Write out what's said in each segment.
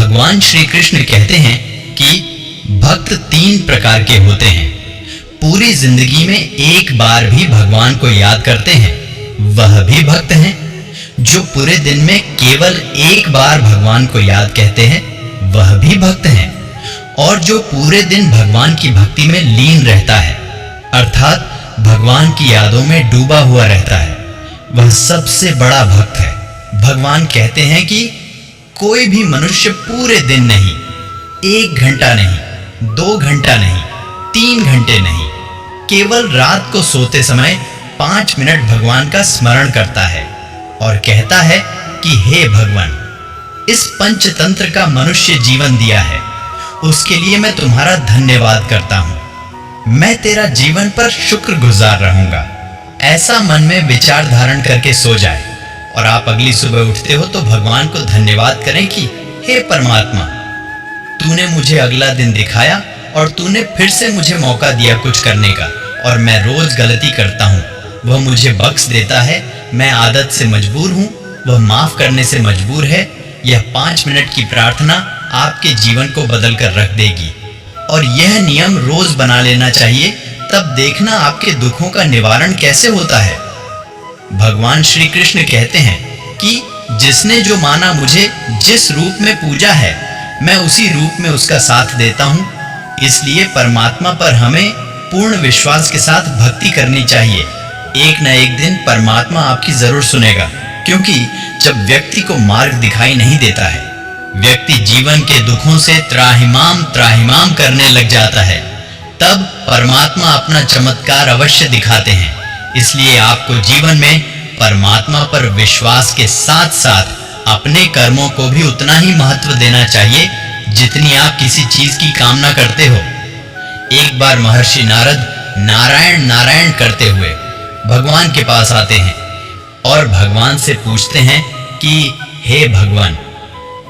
भगवान श्री कृष्ण कहते हैं कि भक्त 3 प्रकार के होते हैं। पूरी जिंदगी में एक बार भी भगवान को याद करते हैं, वह भी भक्त हैं। जो पूरे दिन में केवल एक बार भगवान को याद कहते हैं, वह भी भक्त हैं। और जो पूरे दिन भगवान की भक्ति में लीन रहता है, अर्थात भगवान की यादों में डूबा हुआ रहता है, वह सबसे बड़ा भक्त है। भगवान कहते हैं कि कोई भी मनुष्य पूरे दिन नहीं, 1 घंटा नहीं, 2 घंटा नहीं, 3 घंटे नहीं, केवल रात को सोते समय 5 मिनट भगवान का स्मरण करता है और कहता है कि हे भगवान, इस पंचतंत्र का मनुष्य जीवन दिया है, उसके लिए मैं तुम्हारा धन्यवाद करता हूं। मैं तेरा जीवन पर शुक्रगुजार रहूंगा। ऐसा मन में विचार धारण करके सो जाए और आप अगली सुबह उठते हो तो भगवान को धन्यवाद करें कि हे परमात्मा, तूने मुझे अगला दिन दिखाया और तूने फिर से मुझे मौका दिया कुछ करने का, और मैं रोज गलती करता हूँ, वह मुझे बख्श देता है। मैं आदत से मजबूर हूँ, वह माफ करने से मजबूर है। यह 5 मिनट की प्रार्थना आपके जीवन को बदल कर रख देगी, और यह नियम रोज बना लेना चाहिए। तब देखना आपके दुखों का निवारण कैसे होता है। भगवान श्री कृष्ण कहते हैं कि जिसने जो माना मुझे जिस रूप में पूजा है, मैं उसी रूप में उसका साथ देता हूँ। इसलिए परमात्मा पर हमें पूर्ण विश्वास के साथ भक्ति करनी चाहिए। एक न एक दिन परमात्मा आपकी जरूर सुनेगा, क्योंकि जब व्यक्ति को मार्ग दिखाई नहीं देता है, व्यक्ति जीवन के दुखों से त्राहिमाम त्राहिमाम करने लग जाता है, तब परमात्मा अपना चमत्कार अवश्य दिखाते हैं। इसलिए आपको जीवन में परमात्मा पर विश्वास के साथ साथ अपने कर्मों को भी उतना ही महत्व देना चाहिए जितनी आप किसी चीज की कामना करते हो। एक बार महर्षि नारद नारायण नारायण करते हुए भगवान के पास आते हैं और भगवान से पूछते हैं कि हे भगवान,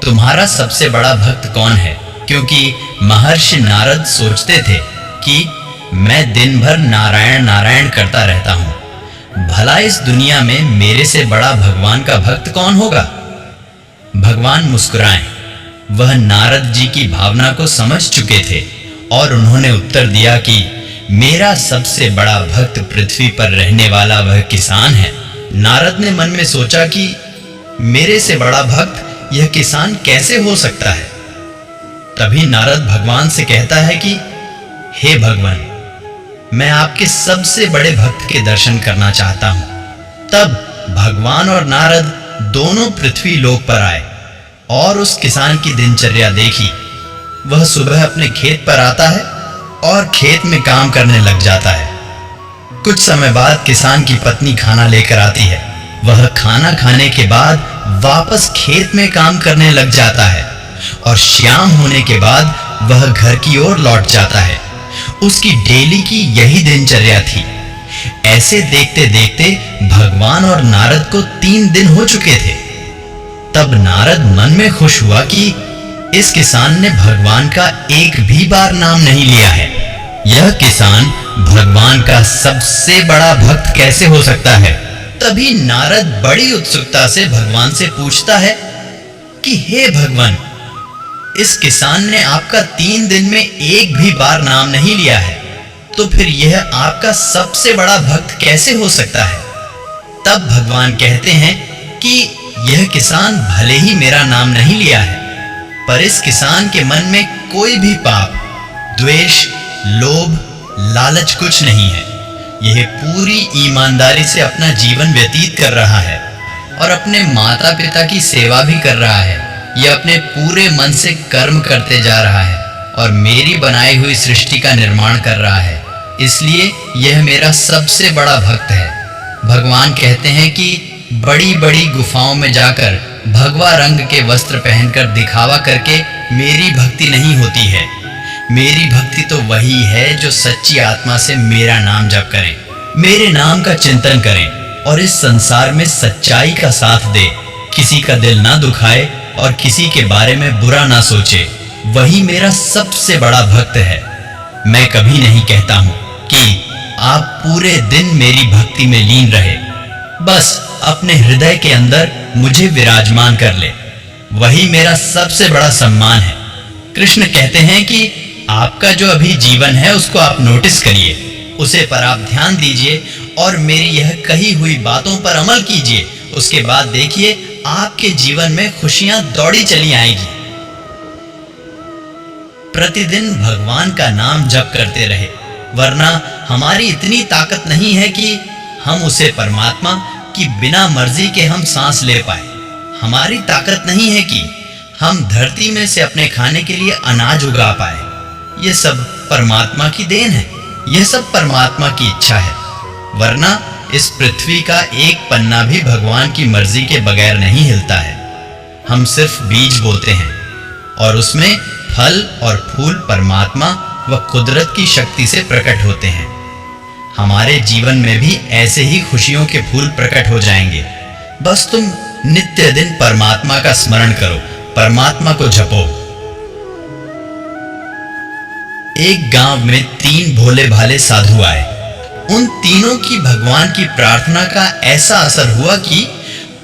तुम्हारा सबसे बड़ा भक्त कौन है? क्योंकि महर्षि नारद सोचते थे कि मैं दिन भर नारायण नारायण करता रहता हूं, भला इस दुनिया में मेरे से बड़ा भगवान का भक्त कौन होगा? भगवान मुस्कुराए। वह नारद जी की भावना को समझ चुके थे और उन्होंने उत्तर दिया कि मेरा सबसे बड़ा भक्त पृथ्वी पर रहने वाला वह किसान है। नारद ने मन में सोचा कि मेरे से बड़ा भक्त यह किसान कैसे हो सकता है। तभी नारद भगवान से कहता है कि हे भगवान, मैं आपके सबसे बड़े भक्त के दर्शन करना चाहता हूं। तब भगवान और नारद दोनों पृथ्वी लोक पर आए और उस किसान की दिनचर्या देखी। वह सुबह अपने खेत पर आता है और खेत में काम करने लग जाता है। कुछ समय बाद किसान की पत्नी खाना लेकर आती है। वह खाना खाने के बाद वापस खेत में काम करने लग जाता है और शाम होने के बाद वह घर की ओर लौट जाता है। उसकी डेली की यही दिनचर्या थी। ऐसे देखते देखते भगवान और नारद को 3 दिन हो चुके थे। तब नारद मन में खुश हुआ कि इस किसान ने भगवान का एक भी बार नाम नहीं लिया है। यह किसान भगवान का सबसे बड़ा भक्त कैसे हो सकता है? तभी नारद बड़ी उत्सुकता से भगवान से पूछता है कि हे भगवान, इस किसान ने आपका 3 दिन में एक भी बार नाम नहीं लिया है, तो फिर यह आपका सबसे बड़ा भक्त कैसे हो सकता है? तब भगवान कहते हैं कि यह किसान भले ही मेरा नाम नहीं लिया है, पर इस किसान के मन में कोई भी पाप, द्वेष, लोभ, लालच कुछ नहीं है। यह पूरी ईमानदारी से अपना जीवन व्यतीत कर रहा है और अपने माता पिता की सेवा भी कर रहा है। यह अपने पूरे मन से कर्म करते जा रहा है और मेरी बनाई हुई सृष्टि का निर्माण कर रहा है। इसलिए यह मेरा सबसे बड़ा भक्त है। भगवान कहते हैं कि बड़ी बड़ी गुफाओं में जाकर भगवा रंग के वस्त्र पहनकर दिखावा करके मेरी भक्ति नहीं होती है। मेरी भक्ति तो वही है जो सच्ची आत्मा से मेरा नाम जप करें, मेरे नाम का चिंतन करें और इस संसार में सच्चाई का साथ दे, किसी का दिल ना दुखाए और किसी के बारे में बुरा ना सोचे। वही मेरा सबसे बड़ा भक्त है। मैं कभी नहीं कहता हूं कि आप पूरे दिन मेरी भक्ति में लीन रहे, बस अपने हृदय के अंदर मुझे विराजमान कर ले। वही मेरा सबसे बड़ा सम्मान है। कृष्ण कहते हैं कि आपका जो अभी जीवन है उसको आप नोटिस करिए, उसे पर आप ध्यान दीजिए और मेरी यह कही हुई बातों पर अमल कीजिए। उसके बाद देखिए आपके जीवन में खुशियां दौड़ी चली आएगी। प्रतिदिन भगवान का नाम जप करते रहे, वरना हमारी इतनी ताकत नहीं है कि हम उसे परमात्मा की बिना मर्जी के हम सांस ले पाए। हमारी ताकत नहीं है कि हम धरती में से अपने खाने के लिए अनाज उगा पाए। यह सब परमात्मा की देन है, यह सब परमात्मा की इच्छा है, वरना इस पृथ्वी का एक पन्ना भी भगवान की मर्जी के बगैर नहीं हिलता है। हम सिर्फ बीज बोते हैं और उसमें फल और फूल परमात्मा व कुदरत की शक्ति से प्रकट होते हैं। हमारे जीवन में भी ऐसे ही खुशियों के फूल प्रकट हो जाएंगे। बस तुम नित्य दिन परमात्मा का स्मरण करो, परमात्मा को जपो। एक गांव में 3 भोले भाले साधु आए। उन तीनों की भगवान की प्रार्थना का ऐसा असर हुआ कि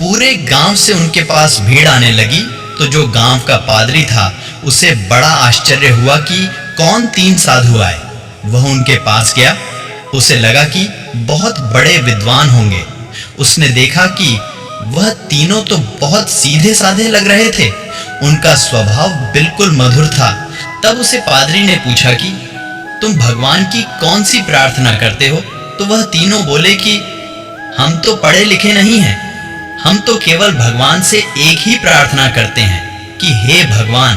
पूरे गांव से उनके पास भीड़ आने लगी। तो जो गांव का पादरी था उसे बड़ा आश्चर्य हुआ कि कौन 3 साधु आए। वह उनके पास गया, उसे लगा कि बहुत बड़े विद्वान होंगे। उसने देखा कि वह तीनों तो बहुत सीधे साधे लग रहे थे, उनका स्वभाव बिल्कुल मधुर था। तब उसे पादरी ने पूछा कि तुम भगवान की कौन सी प्रार्थना करते हो? तो वह तीनों बोले कि हम तो पढ़े लिखे नहीं हैं, हम तो केवल भगवान से एक ही प्रार्थना करते हैं कि हे भगवान,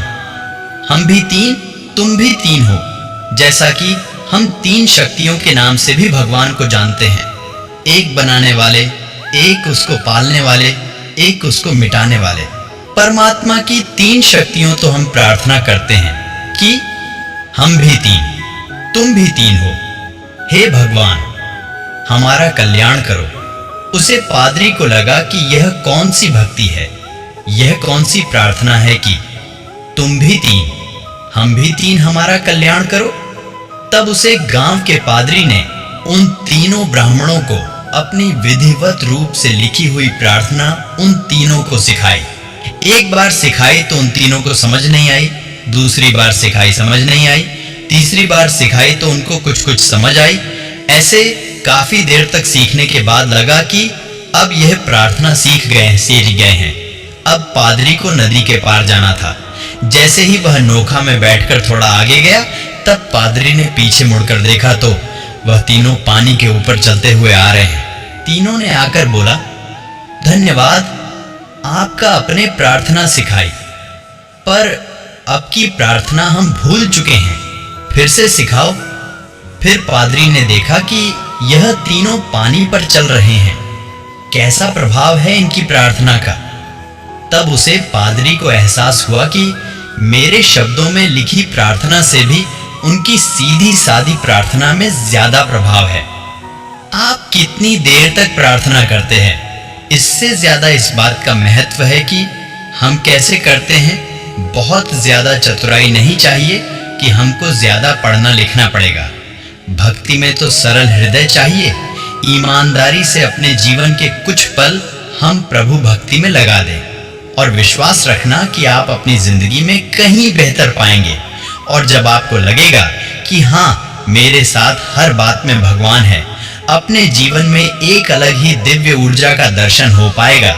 हम भी 3 तुम भी 3 हो। जैसा कि हम 3 शक्तियों के नाम से भी भगवान को जानते हैं, एक बनाने वाले, एक उसको पालने वाले, एक उसको मिटाने वाले। परमात्मा की 3 शक्तियों तो हम प्रार्थना करते हैं कि हम भी 3 तुम भी 3 हो। हे भगवान, हमारा कल्याण करो। उसे पादरी को लगा कि यह कौन सी भक्ति है, यह कौन सी प्रार्थना है कि तुम भी 3 हम भी 3 हमारा कल्याण करो। तब उसे गांव के पादरी ने उन तीनों ब्राह्मणों को अपनी विधिवत रूप से लिखी हुई प्रार्थना उन तीनों को सिखाई। एक बार सिखाई तो उन तीनों को समझ नहीं आई, दूसरी बार सिखाई समझ नहीं आई, तीसरी बार सिखाई तो उनको कुछ कुछ समझ आई। ऐसे काफी देर तक सीखने के बाद लगा कि अब यह प्रार्थना सीख गए हैं। अब पादरी को नदी के पार जाना था। जैसे ही वह नौका में बैठकर थोड़ा आगे गया, तब पादरी ने पीछे मुड़कर देखा तो वह तीनों पानी के ऊपर चलते हुए आ रहे हैं। तीनों ने आकर बोला, धन्यवाद, आपका अपने प्रार्थना सिखाई, पर अब की प्रार्थना हम भूल चुके हैं, फिर से सिखाओ। फिर पादरी ने देखा कि यह तीनों पानी पर चल रहे हैं, कैसा प्रभाव है इनकी प्रार्थना का। तब उसे पादरी को एहसास हुआ कि मेरे शब्दों में लिखी प्रार्थना से भी उनकी सीधी सादी प्रार्थना में ज्यादा प्रभाव है। आप कितनी देर तक प्रार्थना करते हैं, इससे ज्यादा इस बात का महत्व है कि हम कैसे करते हैं। बहुत ज्यादा चतुराई नहीं चाहिए कि हमको ज्यादा पढ़ना लिखना पड़ेगा। भक्ति में तो सरल हृदय चाहिए। ईमानदारी से अपने जीवन के कुछ पल हम प्रभु भक्ति में लगा दें और विश्वास रखना कि आप अपनी जिंदगी में कहीं बेहतर पाएंगे। और जब आपको लगेगा कि हाँ, मेरे साथ हर बात में भगवान है, अपने जीवन में एक अलग ही दिव्य ऊर्जा का दर्शन हो पाएगा।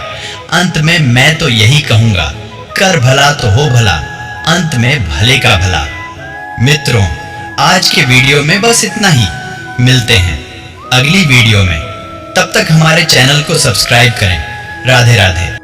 अंत में मैं तो यही कहूंगा, कर भला तो हो भला, अंत में भले का भला। मित्रों, आज के वीडियो में बस इतना ही। मिलते हैं अगली वीडियो में। तब तक हमारे चैनल को सब्सक्राइब करें। राधे राधे।